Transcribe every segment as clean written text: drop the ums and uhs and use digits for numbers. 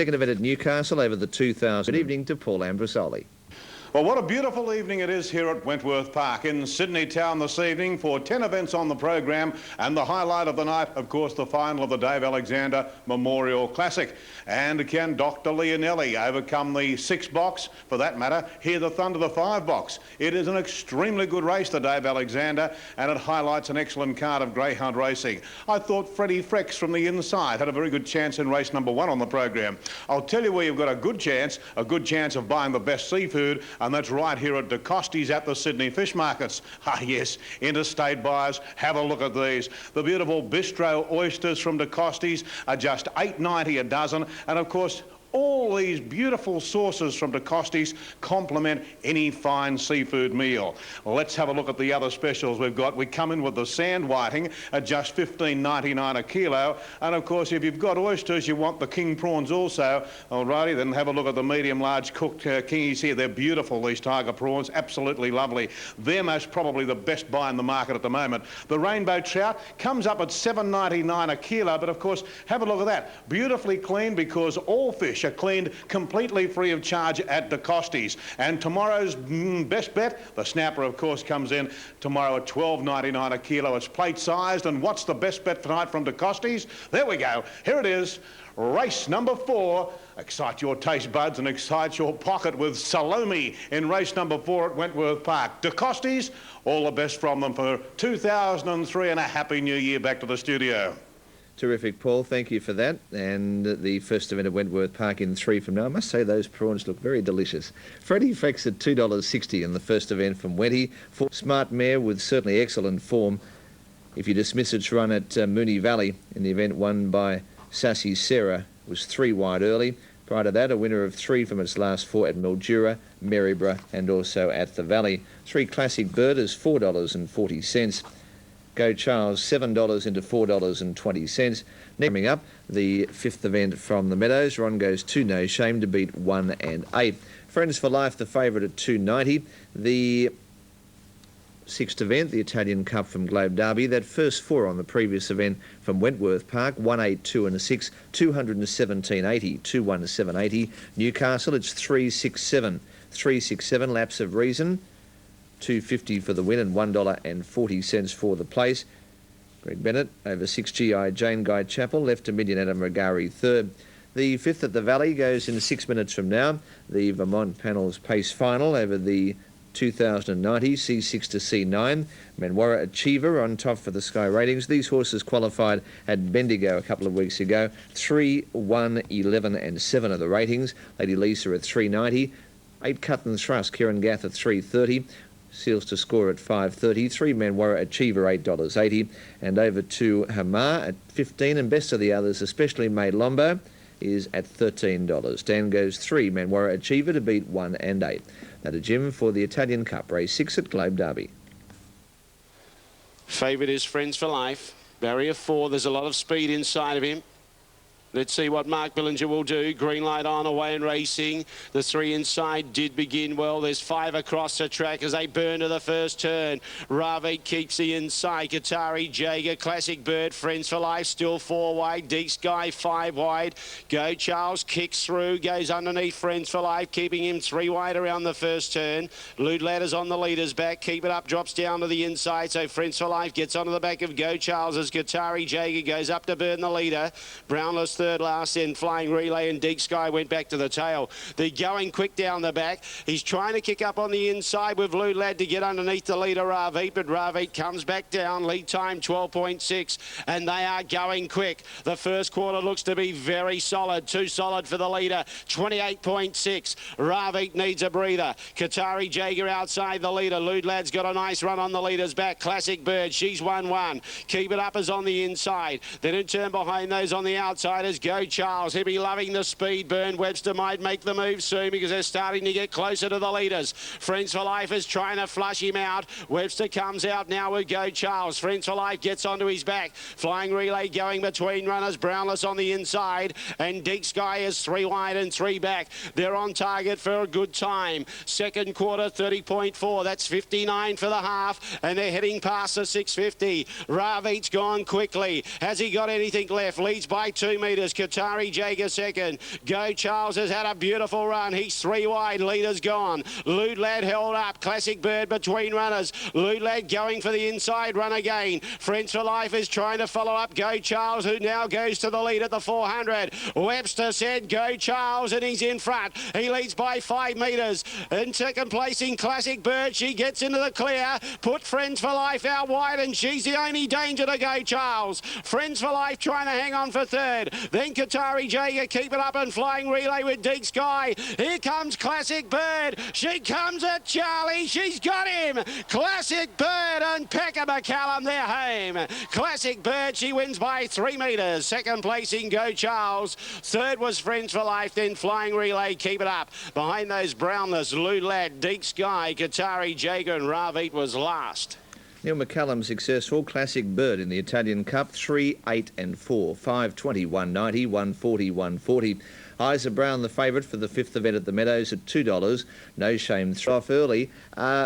Second event at Newcastle over the 2000. Good evening to Paul Ambrosoli. Well, what a beautiful evening it is here at Wentworth Park in Sydney town this evening for 10 events on the program, and the highlight of the night, of course, the final of the Dave Alexander Memorial Classic. And can Dr. Leonelli overcome the 6 box, for that matter, Hear the Thunder the 5 box? It is an extremely good race, the Dave Alexander, and it highlights an excellent card of greyhound racing. I thought Freddie Frex from the inside had a very good chance in race number 1 on the program. I'll tell you where you've got a good chance of buying the best seafood, and that's right here at De Costi's at the Sydney Fish Markets. Ah yes, interstate buyers, have a look at these. The beautiful bistro oysters from De Costi's are just $8.90 a dozen, and of course all these beautiful sauces from De Costi's complement any fine seafood meal. Let's have a look at the other specials we've got. We come in with the sand whiting at just $15.99 a kilo. And of course, if you've got oysters, you want the king prawns also. Alrighty, then have a look at the medium large cooked kingies here. They're beautiful, these tiger prawns, absolutely lovely. They're most probably the best buy in the market at the moment. The rainbow trout comes up at $7.99 a kilo, but of course, have a look at that. Beautifully clean, because all fish are cleaned completely free of charge at De Costi's. And tomorrow's best bet, the snapper of course comes in tomorrow at $12.99 a kilo. It's plate sized, and what's the best bet tonight from De Costi's? There we go, here it is, race number 4. Excite your taste buds and excite your pocket with salami in race number 4 at Wentworth Park. De Costi's, all the best from them for 2003, and a happy new year. Back to the studio. Terrific, Paul. Thank you for that. And the first event at Wentworth Park in 3 from now. I must say those prawns look very delicious. Freddie Frex at $2.60 in the first event from Wenty. Smart mare with certainly excellent form. If you dismiss its run at Moonee Valley in the event won by Sassy Sarah, was 3 wide early. Prior to that, a winner of 3 from its last 4 at Mildura, Maryborough and also at the Valley. 3 Classic Birders, $4.40. Go Charles, $7 into $4.20. Coming up, the 5th event from the Meadows. Ron goes 2 No Shame to beat 1 and 8. Friends for Life, the favourite at $2.90. The 6th event, the Italian Cup from Globe Derby. That first 4 on the previous event from Wentworth Park, 1, 8, 2 and a 6, $217.80, 2, 1, 7.80. Newcastle, it's 3, 6, 7. 3, 6, 7, Lapse of Reason. $2.50 for the win and $1.40 for the place. Greg Bennett over 6 GI Jane Guy Chapel, left to Million Adam Regari third. The 5th at the Valley goes in 6 minutes from now. The Vermont Panels Pace Final over the 2090 C6 to C9. Manwara Achiever on top for the Sky Ratings. These horses qualified at Bendigo a couple of weeks ago. 3, 1, 11 and 7 are the ratings. Lady Lisa at $3.90. 8 Cut and Thrust, Kieran Gath at $3.30. Seals to Score at $5.30. 3 Manwara Achiever, $8.80. And over to Hamar at $15. And best of the others, especially Made Lombo, is at $13. Dan goes 3 Manwara Achiever to beat 1 and 8. That a Jim for the Italian Cup, race 6 at Globe Derby. Favourite is Friends for Life. Barrier 4, there's a lot of speed inside of him. Let's see what Mark Billinger will do. Green light on, away and racing. The 3 inside did begin well. There's 5 across the track as they burn to the first turn. Ravit keeps the inside. Qatari Jager, Classic Bird, Friends for Life, still 4 wide. Deep Sky 5 wide. Go Charles kicks through, goes underneath Friends for Life, keeping him 3 wide around the first turn. Lude Ladder's on the leader's back. Keep it up, drops down to the inside. So Friends for Life gets onto the back of Go Charles as Qatari Jager goes up to burn the leader. Brownless third last, then Flying Relay and Deep Sky went back to the tail. They're going quick down the back. He's trying to kick up on the inside with Lou Ladd to get underneath the leader Ravit, but Ravit comes back down. Lead time 12.6, and they are going quick. The first quarter looks to be very solid. Too solid for the leader. 28.6. Ravit needs a breather. Qatari Jager outside the leader. Lou Ladd's got a nice run on the leader's back. Classic Bird, she's 1-1. Keep It Up is on the inside. Then in turn behind those on the outsiders, Go Charles. He'll be loving the speed burn. Webster might make the move soon because they're starting to get closer to the leaders. Friends for Life is trying to flush him out. Webster comes out now with Go Charles. Friends for Life gets onto his back. Flying Relay going between runners. Brownless on the inside. And Deep Sky is 3 wide and 3 back. They're on target for a good time. Second quarter 30.4. That's 59 for the half. And they're heading past the 650. Ravit's gone quickly. Has he got anything left? Leads by 2 metres. leaders. Qatari Jager second. Go Charles has had a beautiful run. He's 3 wide. Leader's gone. Loot Lad held up. Classic Bird between runners. Loot Lad going for the inside run again. Friends for Life is trying to follow up Go Charles, who now goes to the lead at the 400. Webster said Go Charles, and he's in front. He leads by 5 metres. In second place in Classic Bird, she gets into the clear. Put Friends for Life out wide, and she's the only danger to Go Charles. Friends for Life trying to hang on for third. Then Qatari Jager keep it up and Flying Relay with Deep Sky. Here comes Classic Bird. She comes at Charlie. She's got him. Classic Bird and Pekka McCallum, they're home. Classic Bird, she wins by 3 metres. Second place in Go Charles. Third was Friends for Life, then Flying Relay, keep it up. Behind those brownless, Lou Lad, Deep Sky, Qatari Jager and Ravit was last. Neil McCallum successful. Classic Bird in the Italian Cup, 3, 8 and 4. 5.20, 190, 140, 140. Isa Brown, the favourite for the 5th event at the Meadows at $2. No shame, throw off early.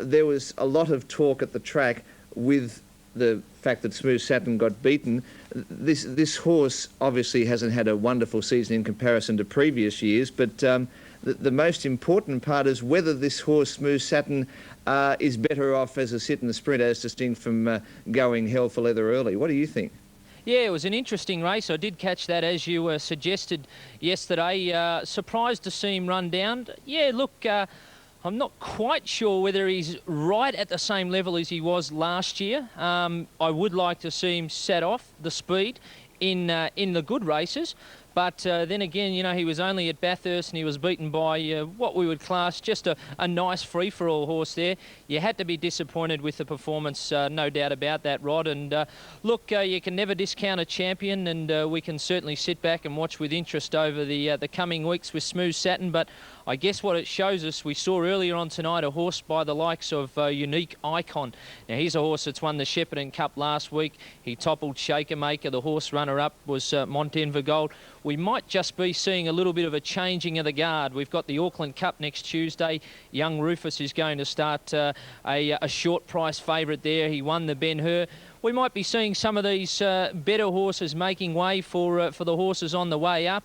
There was a lot of talk at the track with the fact that Smooth Satin got beaten. This horse obviously hasn't had a wonderful season in comparison to previous years, but the most important part is whether this horse, Smooth Satin, is better off as a sit in the sprint as distinct from going hell for leather early. What do you think? Yeah, it was an interesting race. I did catch that, as you suggested yesterday. Surprised to see him run down. Yeah, look, I'm not quite sure whether he's right at the same level as he was last year. I would like to see him set off the speed in the good races. But then again, you know, he was only at Bathurst and he was beaten by what we would class just a nice free-for-all horse there. You had to be disappointed with the performance, no doubt about that, Rod. And look, you can never discount a champion, and we can certainly sit back and watch with interest over the coming weeks with Smooth Satin. But I guess what it shows us, we saw earlier on tonight a horse by the likes of Unique Icon. Now, he's a horse that's won the Shepparton Cup last week. He toppled Shaker Maker. The horse runner-up was Montenver Gold. We might just be seeing a little bit of a changing of the guard. We've got the Auckland Cup next Tuesday. Young Rufus is going to start a short price favourite there. He won the Ben-Hur. We might be seeing some of these better horses making way for the horses on the way up.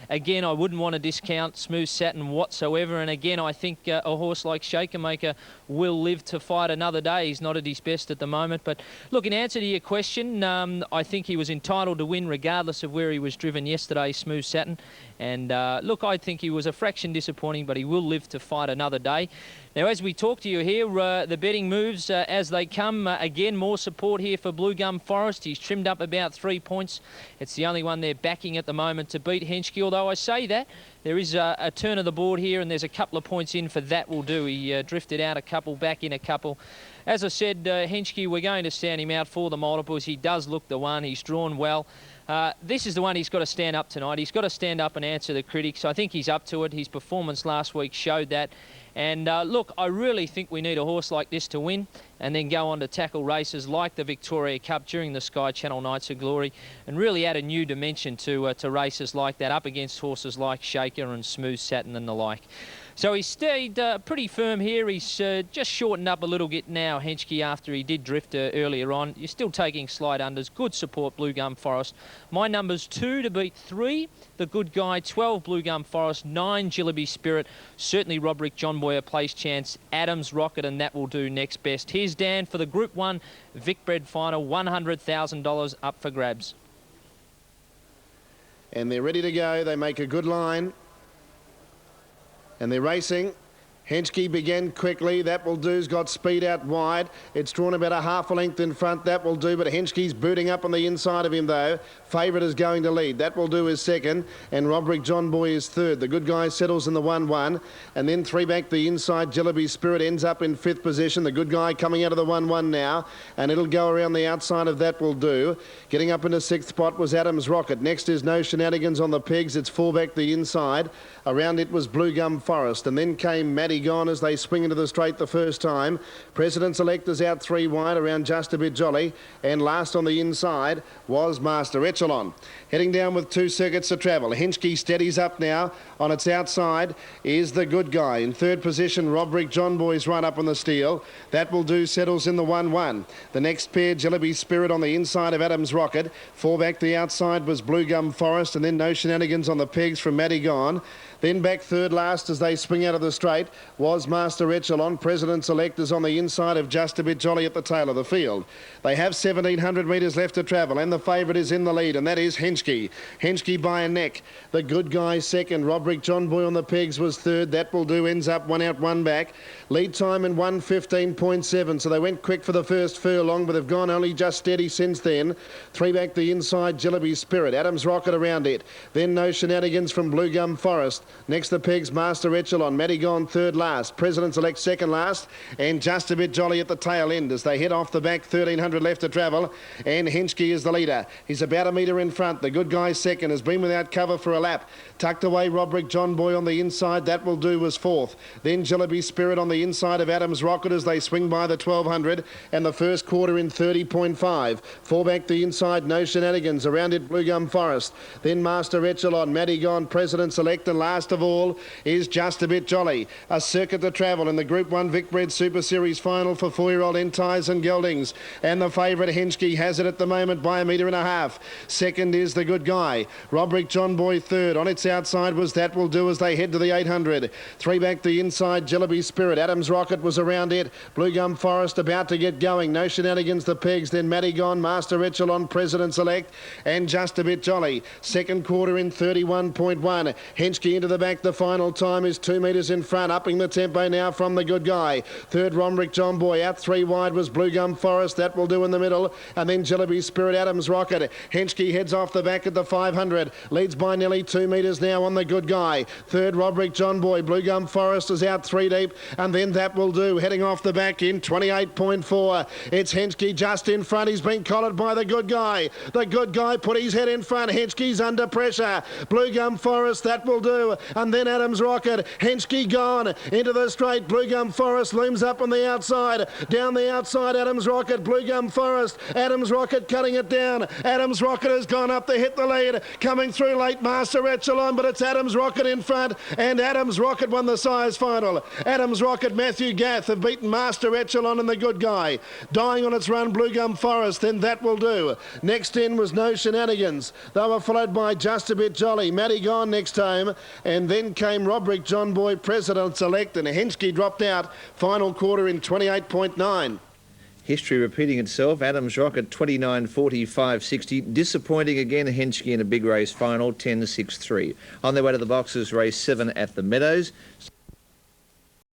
Again, I wouldn't want to discount Smooth Satin whatsoever. And again, I think a horse like Shaker Maker will live to fight another day. He's not at his best at the moment. But look, in answer to your question, I think he was entitled to win regardless of where he was driven yesterday, Smooth Satin. And look, I think he was a fraction disappointing, but he will live to fight another day. Now, as we talk to you here, the betting moves as they come. Again, more support here for Blue Gum Forest. He's trimmed up about 3 points. It's the only one they're backing at the moment to beat Henschke, although I say that there is a turn of the board here, and there's a couple of points in for That Will Do. He drifted out a couple, back in a couple. As I said, Henschke, we're going to stand him out for the multiples. He does look the one. He's drawn well. This is the one he's got to stand up tonight. He's got to stand up and answer the critics. I think he's up to it. His performance last week showed that. And look, I really think we need a horse like this to win and then go on to tackle races like the Victoria Cup during the Sky Channel Nights of Glory and really add a new dimension to races like that up against horses like Shaker and Smooth Satin and the like. So he stayed pretty firm here. He's just shortened up a little bit now, Henschke, after he did drift earlier on. You're still taking slight unders. Good support, Blue Gum Forest. My number's 2 to beat 3. The Good Guy, 12 Blue Gum Forest, 9 Jillaby Spirit. Certainly Roderick John Boyer place chance. Adams Rocket, and That Will Do next best. Here's Dan for the Group 1 Vicbred final, $100,000 up for grabs. And they're ready to go. They make a good line. And they're racing. Henschke began quickly. That Will Do's got speed out wide. It's drawn about a half a length in front. That Will Do, but Henschke's booting up on the inside of him though. Favourite is going to lead. That Will Do is second, and Roderick John Boy is third. The Good Guy settles in the 1-1, and then 3 back the inside. Jillaby Spirit ends up in 5th position. The Good Guy coming out of the 1-1 now, and it'll go around the outside of That Will Do. Getting up into 6th spot was Adams Rocket. Next is No Shenanigans on the pegs. It's 4 back the inside. Around it was Blue Gum Forest, and then came Maddie Matty Gone as they swing into the straight the first time. President-elect is out 3 wide, around Just a Bit Jolly, and last on the inside was Master Echelon. Heading down with 2 circuits to travel. Henschke steadies up now. On its outside is the Good Guy. In third position, Robrick John Boy's right up on the steel. That Will Do settles in the 1-1. The next pair, Jellyby Spirit on the inside of Adams Rocket. 4 back the outside was Blue Gum Forest, and then No Shenanigans on the pegs from Matty Gone. Then back third last as they swing out of the straight was Master Echelon. President-elect is on the inside of Just a Bit Jolly at the tail of the field. They have 1,700 metres left to travel, and the favourite is in the lead, and that is Henschke. Henschke by a neck. The Good Guy second. Robrick John Boy on the pegs was third. That Will Do ends up 1 out, 1 back. Lead time in 1:15.7, so they went quick for the first furlong, but they've gone only just steady since then. 3 back the inside, Jellyby Spirit. Adams Rocket around it. Then No Shenanigans from Blue Gum Forest. Next the pegs, Master Echelon. Matty Gone third last. President-elect second last. And Just a Bit Jolly at the tail end as they head off the back. 1,300 left to travel. And Henschke is the leader. He's about a metre in front. The Good Guy second has been without cover for a lap. Tucked away, Robrick John Boy on the inside. That Will Do was fourth. Then Jellyby Spirit on the inside of Adams Rocket as they swing by the 1,200. And the first quarter in 30.5. 4 back the inside, No Shenanigans. Around it, Blue Gum Forest. Then Master Echelon. Matty Gone, President-elect, and last of all is Just a Bit Jolly. A circuit to travel in the Group 1 Vicbred Super Series final for 4-year-old Entice and Geldings. And the favourite Henschke has it at the moment by 1.5 metres. Second is the Good Guy. Robrick John Boy third. On its outside was That Will Do as they head to the 800. 3 back the inside, Jellyby Spirit. Adams Rocket was around it. Blue Gum Forest about to get going. No Shenanigans the pegs. Then Matty Gone, Master Echelon, President-elect, and Just a Bit Jolly. Second quarter in 31.1. Henschke into the back. The final time is 2 metres in front, upping the tempo now from the Good Guy. Third, Robrick John Boy. Out 3 wide was Blue Gum Forest. That Will Do in the middle. And then Jellyby Spirit, Adams Rocket. Henschke heads off the back at the 500. Leads by nearly 2 metres now on the Good Guy. Third, Robrick John Boy. Blue Gum Forest is out 3 deep. And then That Will Do heading off the back in 28.4. It's Henschke just in front. He's been collared by the Good Guy. The Good Guy put his head in front. Henschke's under pressure. Blue Gum Forest, That Will Do. And then Adams Rocket. Henschke gone into the straight. Blue Gum Forest looms up on the outside. Down the outside, Adams Rocket. Blue Gum Forest. Adams Rocket cutting it down. Adams Rocket has gone up to hit the lead. Coming through late, Master Echelon, but it's Adams Rocket in front. And Adams Rocket won the size final. Adams Rocket, Matthew Gath have beaten Master Echelon and the Good Guy. Dying on its run, Blue Gum Forest. Then That Will Do. Next in was No Shenanigans. They were followed by Just a Bit Jolly. Matty Gone next home. And then came Robrick John Boy, President-elect, and Henschke dropped out. Final quarter in 28.9. History repeating itself. Adams Rocket 29.45.60. Disappointing again, Henschke in a big race final 10.63. On their way to the boxes, race 7 at the Meadows.